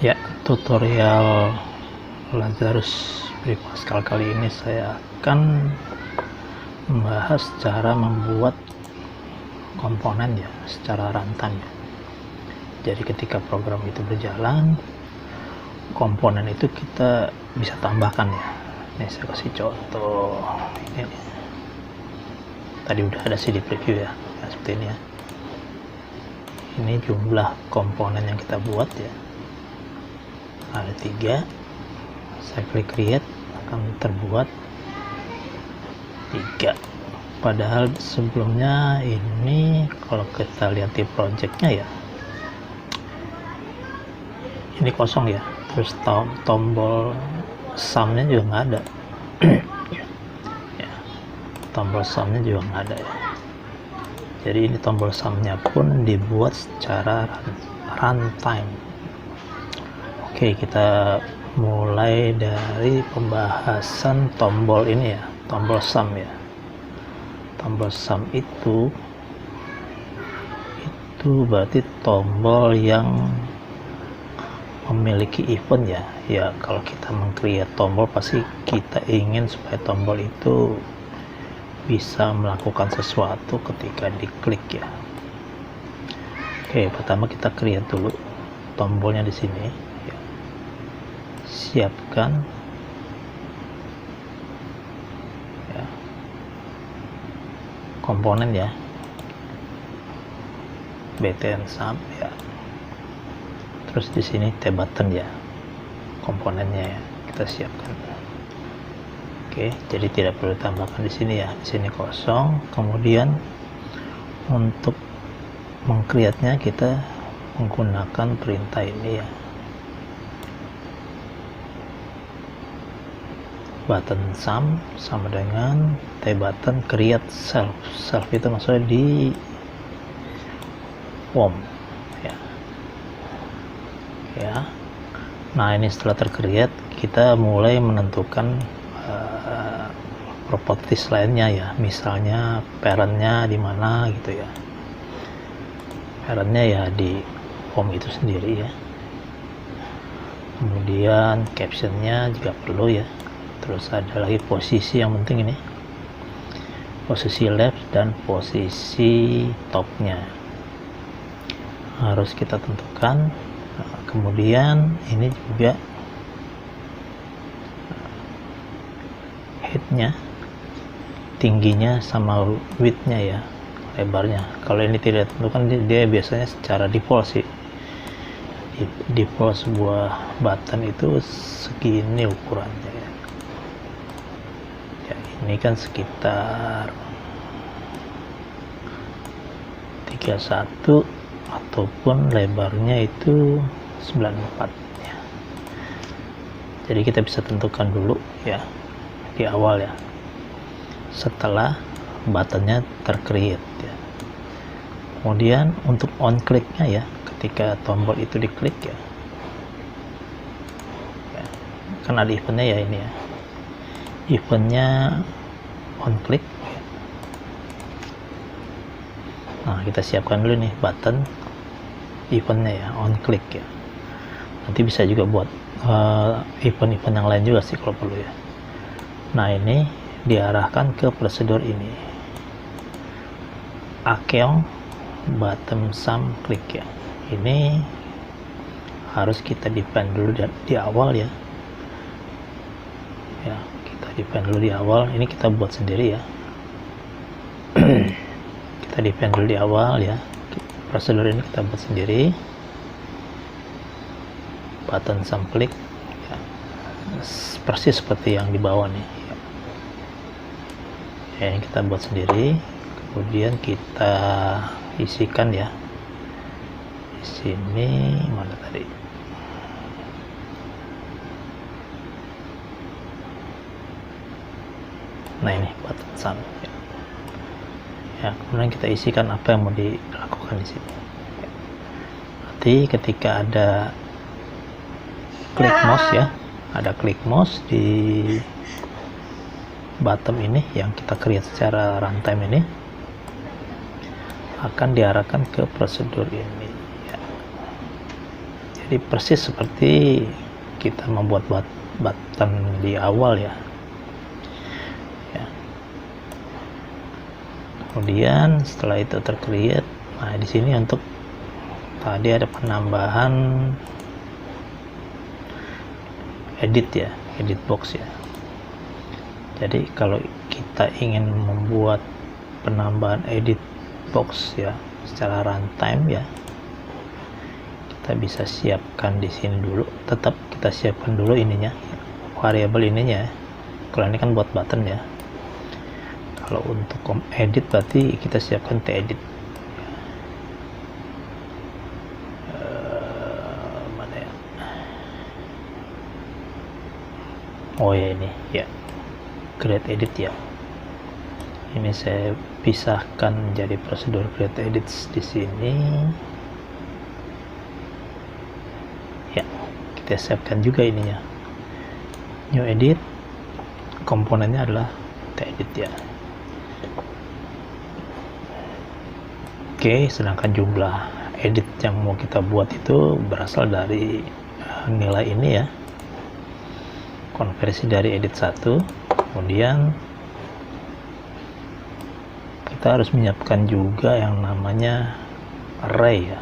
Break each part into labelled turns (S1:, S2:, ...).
S1: Ya, tutorial Lazarus Pascal kali ini saya akan membahas cara membuat komponen ya secara runtime ya. Jadi ketika program itu berjalan, komponen itu kita bisa tambahkan ya. Ini saya kasih contoh. Ini tadi udah ada sih di preview ya, seperti ini ya. Ini jumlah komponen yang kita buat ya. Ada 3. Saya klik create, akan terbuat 3. Padahal sebelumnya ini kalau kita lihat di projectnya ya, ini kosong ya. Terus tombol sumnya juga nggak ada. Ya, tombol sumnya juga nggak ada ya. Jadi ini tombol sumnya pun dibuat secara runtime. Oke, kita mulai dari pembahasan tombol ini ya, tombol sum ya. Tombol sum itu berarti tombol yang memiliki event ya. Ya, kalau kita meng-create tombol pasti kita ingin supaya tombol itu bisa melakukan sesuatu ketika diklik ya. Oke, pertama kita create dulu tombolnya di sini ya. Siapkan ya komponen ya, btn sum ya. Terus di sini T button ya, komponennya ya kita siapkan. Oke, jadi tidak perlu tambahkan di sini ya. Di sini kosong. Kemudian untuk meng-create-nya kita menggunakan perintah ini ya. Button sum sama dengan T button create self. Self itu maksudnya di form ya. Ya. Nah, ini setelah tercreate kita mulai menentukan properties lainnya ya, misalnya parentnya di mana gitu ya. Parentnya ya di form itu sendiri ya. Kemudian captionnya juga perlu ya. Terus ada lagi posisi yang penting ini, posisi left dan posisi topnya harus kita tentukan. Nah, kemudian ini juga headnya, tingginya sama widthnya ya, lebarnya. Kalau ini tidak tentukan, dia biasanya secara default sih, default sebuah button itu segini ukurannya ya. Ya, ini kan sekitar 31 ataupun lebarnya itu 94 ya. Jadi kita bisa tentukan dulu ya di awal ya, setelah buttonnya tercreate ya. Kemudian untuk on click-nya ya, ketika tombol itu diklik ya, kan ada eventnya ya, ini ya, eventnya on click ya. Nah, kita siapkan dulu nih button eventnya ya, on click ya. Nanti bisa juga buat event-event yang lain juga sih kalau perlu ya. Nah, ini diarahkan ke prosedur ini, akeong bottom sum click ya. Ini harus kita define dulu di awal ya. Ya, kita define dulu di awal. Ini kita buat sendiri ya. Kita define dulu di awal ya. Prosedur ini kita buat sendiri. Button sum click ya, persis seperti yang di bawah nih ya. Ya, ini kita buat sendiri. Kemudian kita isikan ya. Di sini mana tadi? Nah, ini button sum ya. Ya, kemudian kita isikan apa yang mau dilakukan di sini. Nanti ketika ada klik mouse ya, ada klik mouse di bottom ini yang kita create secara runtime ini, akan diarahkan ke prosedur ini ya. Jadi persis seperti kita membuat button di awal ya. Kemudian setelah itu tercreate, nah di sini untuk tadi ada penambahan edit ya, edit box ya. Jadi kalau kita ingin membuat penambahan edit box ya secara runtime ya, kita bisa siapkan di sini dulu. Tetap kita siapkan dulu ininya, variabel ininya. Kalau ini kan buat button ya. Kalau untuk edit berarti kita siapkan tedit. Mana ya? Oh ya, ini ya, create edit ya. Ini saya pisahkan menjadi prosedur create edit di sini. Ya, kita siapkan juga ininya. New edit, komponennya adalah tedit ya. Oke, sedangkan jumlah edit yang mau kita buat itu berasal dari nilai ini ya, konversi dari edit 1. Kemudian kita harus menyiapkan juga yang namanya array ya,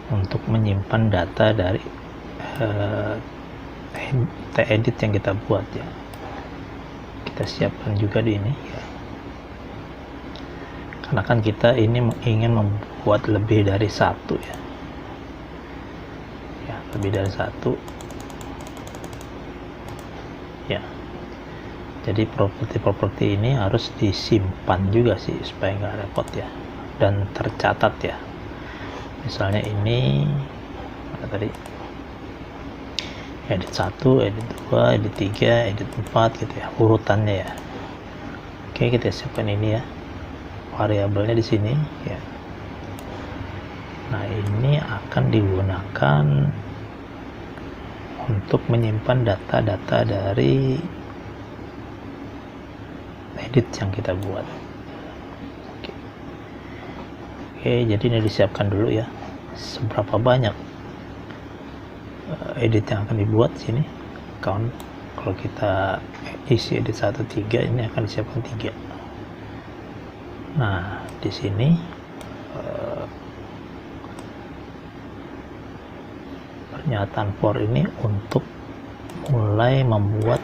S1: untuk menyimpan data dari edit yang kita buat ya. Kita siapkan juga di ini ya. Karena kan kita ini ingin membuat lebih dari satu ya, lebih dari satu ya. Jadi properti ini harus disimpan juga sih supaya nggak repot ya, dan tercatat ya. Misalnya ini mana tadi, edit 1, edit 2, edit 3, edit 4 gitu ya, urutannya ya. Oke, kita siapkan ini ya, variabelnya di sini ya. Nah, ini akan digunakan untuk menyimpan data-data dari edit yang kita buat. Oke, jadi ini disiapkan dulu ya, seberapa banyak edit yang akan dibuat sini. Count, kalau kita isi edit 1 3, ini akan disiapkan 3. Nah, di sini pernyataan for ini untuk mulai membuat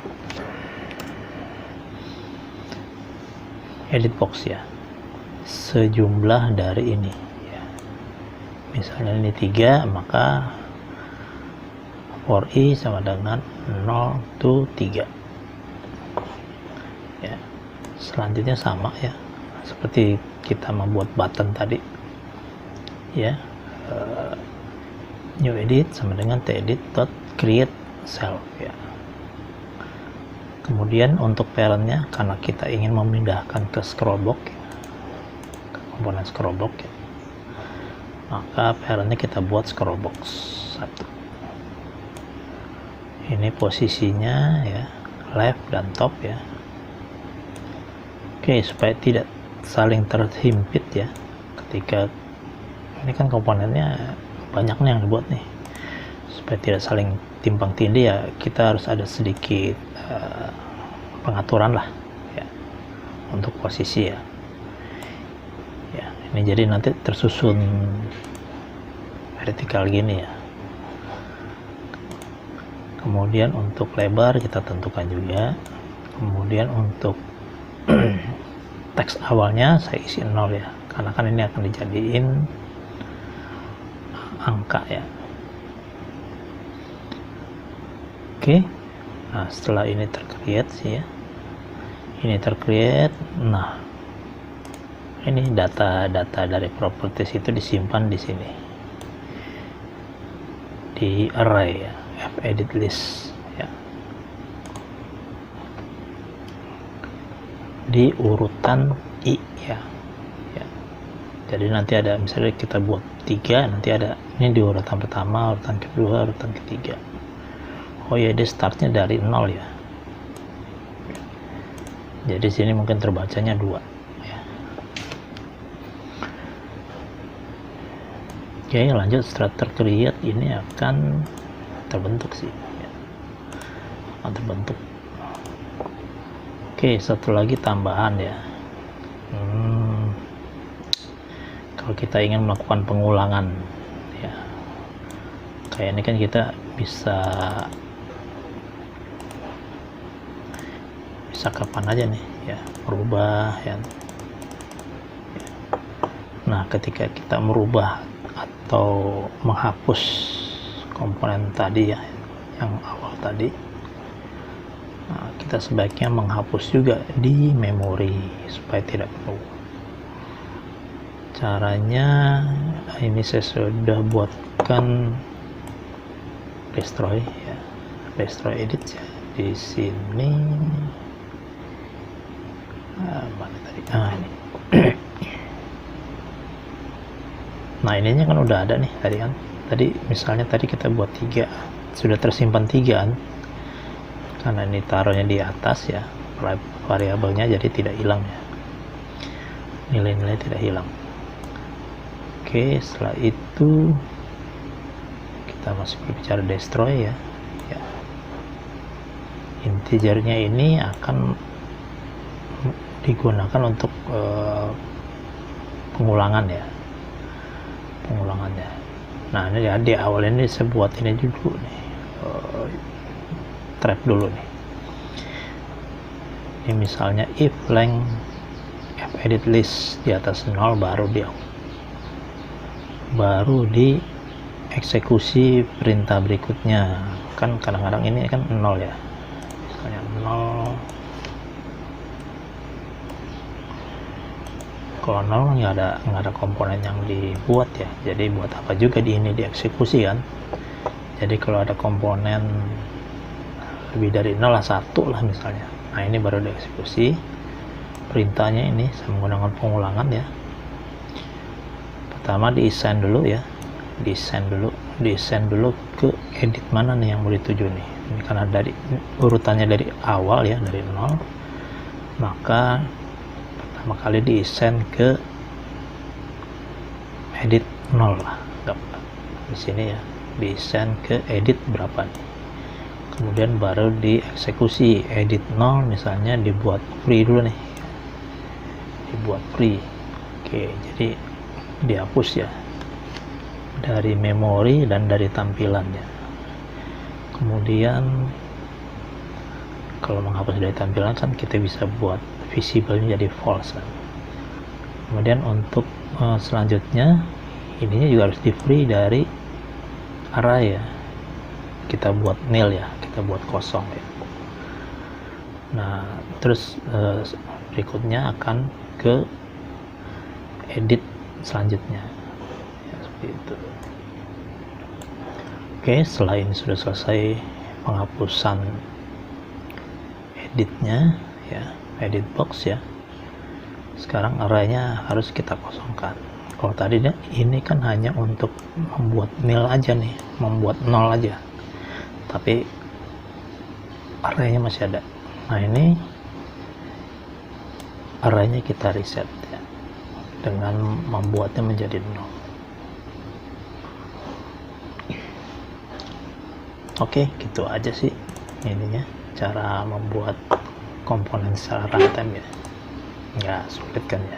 S1: edit box ya, sejumlah dari ini ya. Misalnya ini 3, maka for i sama dengan 0 to 3 ya. Selanjutnya sama ya, seperti kita membuat button tadi ya. New edit sama dengan tedit.create self ya. Kemudian untuk parentnya, karena kita ingin memindahkan ke scroll box ya, ke komponen scroll box ya, maka parentnya kita buat scroll box 1. Ini posisinya ya, left dan top ya. Oke, supaya tidak saling terhimpit ya, ketika ini kan komponennya banyaknya yang dibuat nih, supaya tidak saling timpang tindih ya, kita harus ada sedikit pengaturan lah ya untuk posisi ya. Ya, ini jadi nanti tersusun vertikal gini ya. Kemudian untuk lebar kita tentukan juga. Kemudian untuk teks awalnya saya isi 0 ya, karena kan ini akan dijadiin angka ya. Oke, nah setelah ini tercreate sih ya, ini tercreate. Nah, ini data-data dari properties itu disimpan di sini di array ya, fedit list ya, di urutan i ya. Jadi nanti ada, misalnya kita buat 3, nanti ada ini di urutan pertama, urutan kedua, urutan ketiga. Oh ya, dia startnya dari 0 ya. Jadi sini mungkin terbacanya 2 ya. Oke, lanjut. Setelah tercreate ini akan terbentuk sih ya. Akan terbentuk. Oke, satu lagi tambahan ya. Kalau kita ingin melakukan pengulangan ya, kayak ini kan kita bisa kapan aja nih ya merubah ya. Nah, ketika kita merubah atau menghapus komponen tadi ya, yang awal tadi, nah, kita sebaiknya menghapus juga di memori supaya tidak perlu. Caranya ini saya sudah buatkan destroy ya, destroy edit ya di sini. Mana tadi? Ini. Nah, ininya kan udah ada nih tadi kan. Tadi misalnya tadi kita buat 3, sudah tersimpan 3 kan. Karena ini taruhnya di atas ya, variabelnya jadi tidak hilang ya. Nilai-nilai tidak hilang. Oke, setelah itu kita masih berbicara destroy ya. Integernya ini akan digunakan untuk pengulangan ya, pengulangannya. Nah, ini ya di awal ini saya buat ini dulu nih, trap dulu nih. Ini misalnya if length edit list di atas 0 baru di eksekusi perintah berikutnya. Kan kadang-kadang ini kan 0 ya, misalnya 0. Kalau 0 nggak ada komponen yang dibuat ya, jadi buat apa juga di ini dieksekusi kan. Jadi kalau ada komponen lebih dari 0 lah, 1 lah misalnya, nah ini baru dieksekusi perintahnya. Ini saya menggunakan pengulangan ya. Pertama di assign dulu ya, di assign dulu ke edit mana nih yang mau dituju nih. Ini karena dari urutannya dari awal ya, dari 0, maka pertama kali di assign ke edit 0 lah, di sini ya, di assign ke edit berapa nih, kemudian baru dieksekusi edit 0 misalnya dibuat free dulu nih, dibuat free. Oke, jadi dihapus ya dari memori dan dari tampilannya. Kemudian kalau menghapus dari tampilan kan kita bisa buat visible-nya jadi false kan. Kemudian untuk selanjutnya ininya juga harus di free dari array ya, kita buat nil ya, kita buat kosong ya. Nah, terus berikutnya akan ke edit selanjutnya ya, seperti itu. Oke, setelah ini sudah selesai penghapusan editnya ya, edit box ya, sekarang arraynya harus kita kosongkan. Kalau tadi ini kan hanya untuk membuat nil aja nih, membuat 0 aja, tapi arraynya masih ada. Nah, ini arraynya kita reset ya, dengan membuatnya menjadi 0. Oke, gitu aja sih ininya, cara membuat komponen secara runtime ya, nggak sulit kan ya.